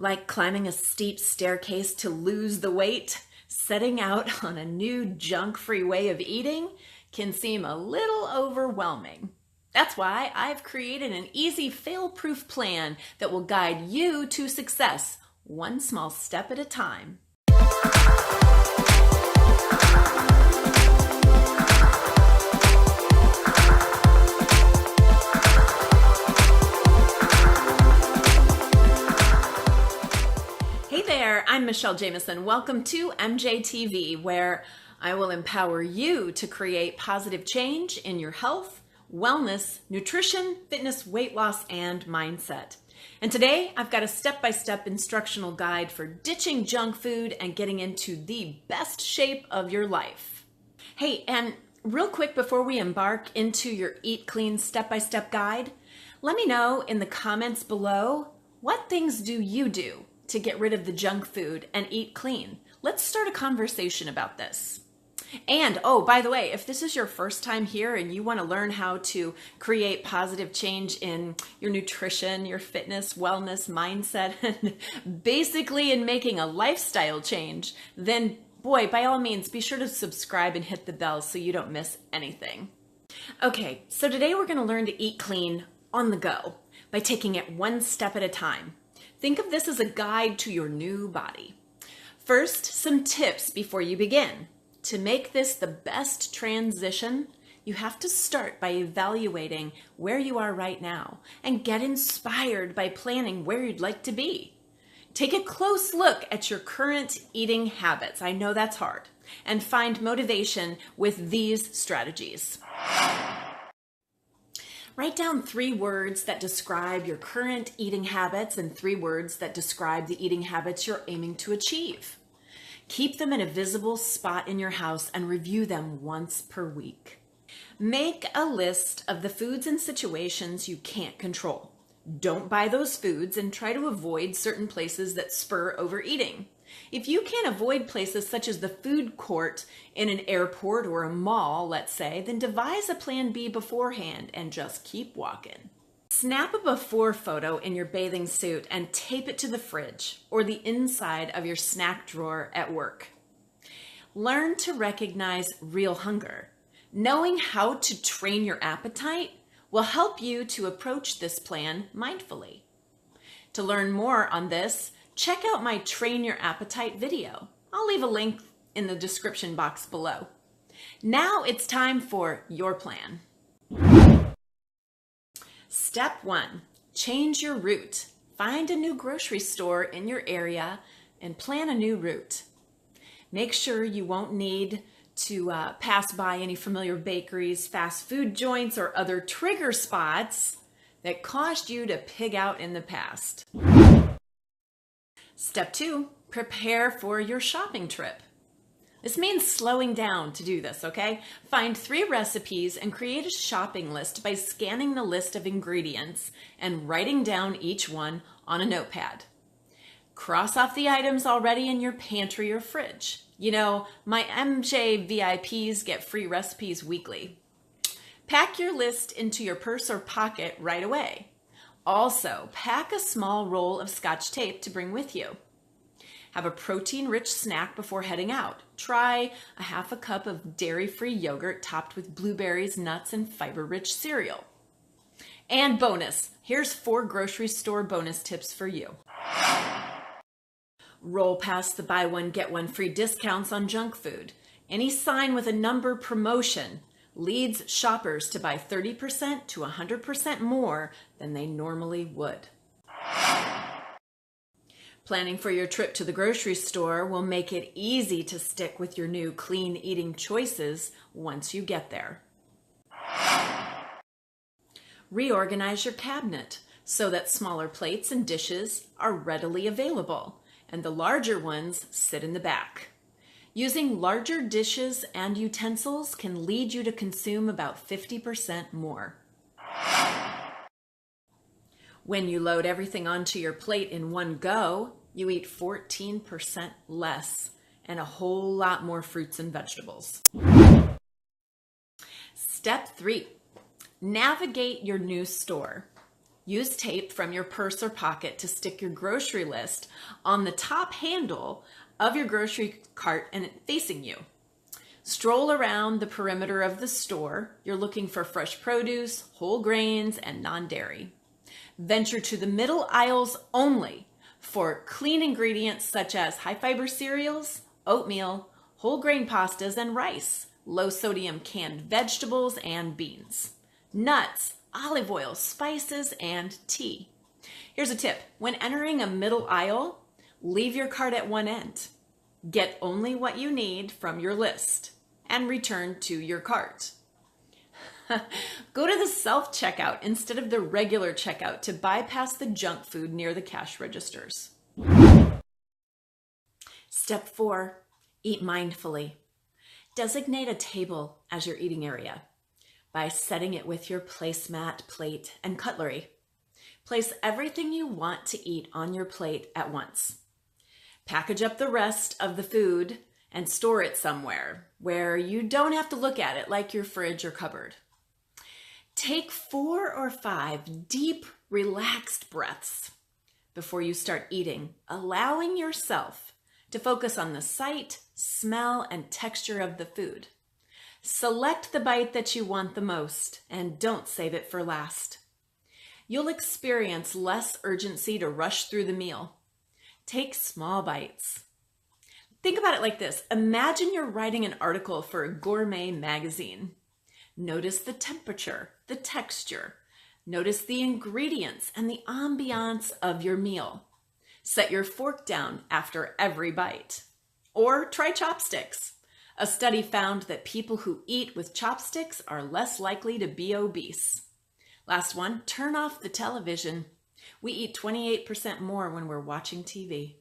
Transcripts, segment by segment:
Like climbing a steep staircase to lose the weight, setting out on a new junk-free way of eating can seem a little overwhelming. That's why I've created an easy fail-proof plan that will guide you to success, one small step at a time. Hey there, I'm Michele Jamison. Welcome to MJTV, where I will empower you to create positive change in your health, wellness, nutrition, fitness, weight loss, and mindset. And today I've got a step-by-step instructional guide for ditching junk food and getting into the best shape of your life. Hey, and real quick before we embark into your Eat Clean step-by-step guide, let me know in the comments below, what things do you do to get rid of the junk food and eat clean? Let's start a conversation about this. And oh, by the way, if this is your first time here and you want to learn how to create positive change in your nutrition, your fitness, wellness, mindset, and basically in making a lifestyle change, then boy, by all means, be sure to subscribe and hit the bell so you don't miss anything. Okay, so today we're going to learn to eat clean on the go by taking it one step at a time. Think of this as a guide to your new body. First, some tips before you begin. To make this the best transition, you have to start by evaluating where you are right now and get inspired by planning where you'd like to be. Take a close look at your current eating habits. I know that's hard. And find motivation with these strategies. Write down 3 words that describe your current eating habits and 3 words that describe the eating habits you're aiming to achieve. Keep them in a visible spot in your house and review them once per week. Make a list of the foods and situations you can't control. Don't buy those foods and try to avoid certain places that spur overeating. If you can't avoid places such as the food court in an airport or a mall, let's say, then devise a plan B beforehand and just keep walking. Snap a before photo in your bathing suit and tape it to the fridge or the inside of your snack drawer at work. Learn to recognize real hunger. Knowing how to train your appetite will help you to approach this plan mindfully. To learn more on this, check out my Train Your Appetite video. I'll leave a link in the description box below. Now it's time for your plan. Step 1, change your route. Find a new grocery store in your area and plan a new route. Make sure you won't need to pass by any familiar bakeries, fast food joints, or other trigger spots that caused you to pig out in the past. Step 2, prepare for your shopping trip. This means slowing down to do this, okay? Find 3 recipes and create a shopping list by scanning the list of ingredients and writing down each one on a notepad. Cross off the items already in your pantry or fridge. You know, my MJ VIPs get free recipes weekly. Pack your list into your purse or pocket right away. Also, pack a small roll of Scotch tape to bring with you. Have a protein-rich snack before heading out. Try a half a cup of dairy-free yogurt topped with blueberries, nuts, and fiber-rich cereal. And bonus, here's 4 grocery store bonus tips for you. Roll past the buy one, get one free discounts on junk food. Any sign with a number promotion leads shoppers to buy 30% to 100% more than they normally would. Planning for your trip to the grocery store will make it easy to stick with your new clean eating choices once you get there. Reorganize your cabinet so that smaller plates and dishes are readily available, and the larger ones sit in the back. Using larger dishes and utensils can lead you to consume about 50% more. When you load everything onto your plate in one go, you eat 14% less and a whole lot more fruits and vegetables. Step 3, navigate your new store. Use tape from your purse or pocket to stick your grocery list on the top handle of your grocery cart and facing you. Stroll around the perimeter of the store. You're looking for fresh produce, whole grains, and non-dairy. Venture to the middle aisles only for clean ingredients such as high-fiber cereals, oatmeal, whole grain pastas, and rice, low-sodium canned vegetables and beans, nuts, olive oil, spices, and tea. Here's a tip. When entering a middle aisle, leave your cart at one end. Get only what you need from your list and return to your cart. Go to the self-checkout instead of the regular checkout to bypass the junk food near the cash registers. Step 4, eat mindfully. Designate a table as your eating area by setting it with your placemat, plate, and cutlery. Place everything you want to eat on your plate at once. Package up the rest of the food and store it somewhere where you don't have to look at it, like your fridge or cupboard. Take 4 or 5 deep, relaxed breaths before you start eating, allowing yourself to focus on the sight, smell, and texture of the food. Select the bite that you want the most and don't save it for last. You'll experience less urgency to rush through the meal. Take small bites. Think about it like this. Imagine you're writing an article for a gourmet magazine. Notice the temperature, the texture. Notice the ingredients and the ambiance of your meal. Set your fork down after every bite. Or try chopsticks. A study found that people who eat with chopsticks are less likely to be obese. Last one, turn off the television. We eat 28% more when we're watching TV.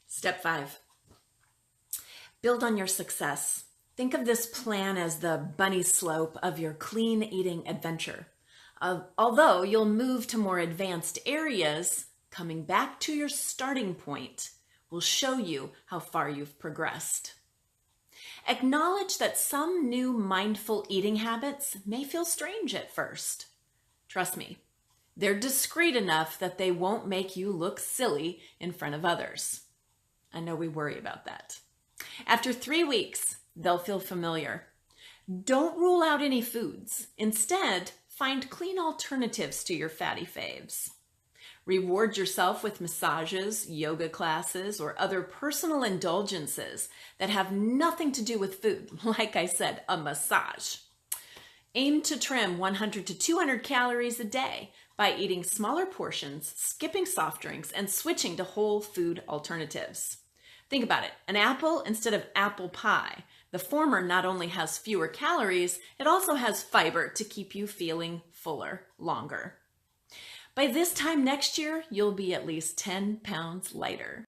Step 5, build on your success. Think of this plan as the bunny slope of your clean eating adventure. Although you'll move to more advanced areas, coming back to your starting point will show you how far you've progressed. Acknowledge that some new mindful eating habits may feel strange at first. Trust me, they're discreet enough that they won't make you look silly in front of others. I know we worry about that. After 3 weeks, they'll feel familiar. Don't rule out any foods. Instead, find clean alternatives to your fatty faves. Reward yourself with massages, yoga classes, or other personal indulgences that have nothing to do with food. Like I said, a massage. Aim to trim 100 to 200 calories a day by eating smaller portions, skipping soft drinks, and switching to whole food alternatives. Think about it. An apple instead of apple pie. The former not only has fewer calories, it also has fiber to keep you feeling fuller longer. By this time next year, you'll be at least 10 pounds lighter.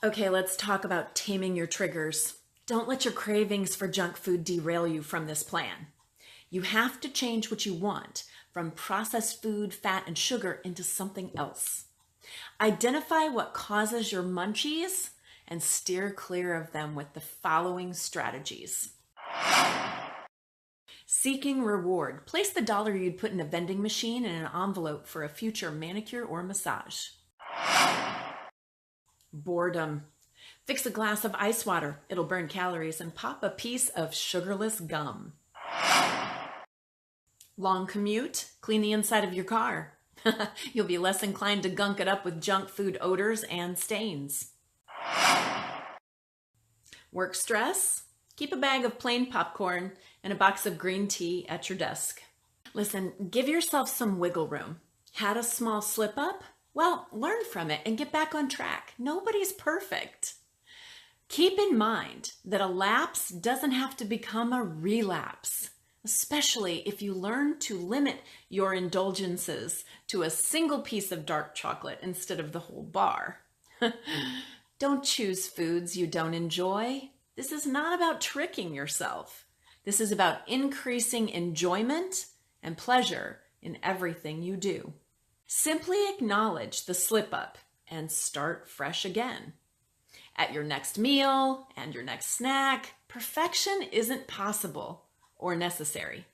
Okay, let's talk about taming your triggers. Don't let your cravings for junk food derail you from this plan. You have to change what you want from processed food, fat, and sugar into something else. Identify what causes your munchies and steer clear of them with the following strategies. Seeking reward. Place the dollar you'd put in a vending machine in an envelope for a future manicure or massage. Boredom. Fix a glass of ice water. It'll burn calories, and pop a piece of sugarless gum. Long commute. Clean the inside of your car. You'll be less inclined to gunk it up with junk food odors and stains. Work stress? Keep a bag of plain popcorn and a box of green tea at your desk. Listen, give yourself some wiggle room. Had a small slip up? Well, learn from it and get back on track. Nobody's perfect. Keep in mind that a lapse doesn't have to become a relapse, especially if you learn to limit your indulgences to a single piece of dark chocolate instead of the whole bar. Don't choose foods you don't enjoy. This is not about tricking yourself. This is about increasing enjoyment and pleasure in everything you do. Simply acknowledge the slip up and start fresh again. At your next meal and your next snack, perfection isn't possible. or necessary.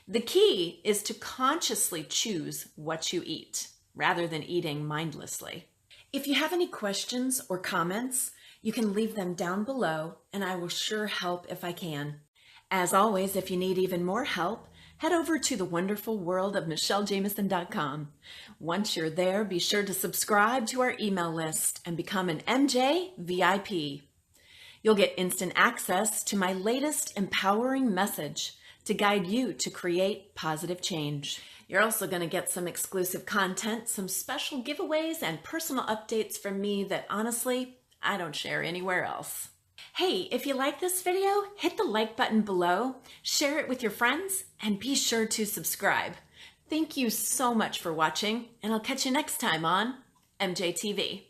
The key is to consciously choose what you eat rather than eating mindlessly. If you have any questions or comments, you can leave them down below and I will sure help if I can. As always, if you need even more help, head over to the wonderful world of MicheleJamison.com. Once you're there, be sure to subscribe to our email list and become an MJ VIP. You'll get instant access to my latest empowering message to guide you to create positive change. You're also going to get some exclusive content, some special giveaways, and personal updates from me that honestly, I don't share anywhere else. Hey, if you like this video, hit the like button below, share it with your friends, and be sure to subscribe. Thank you so much for watching, and I'll catch you next time on MJTV.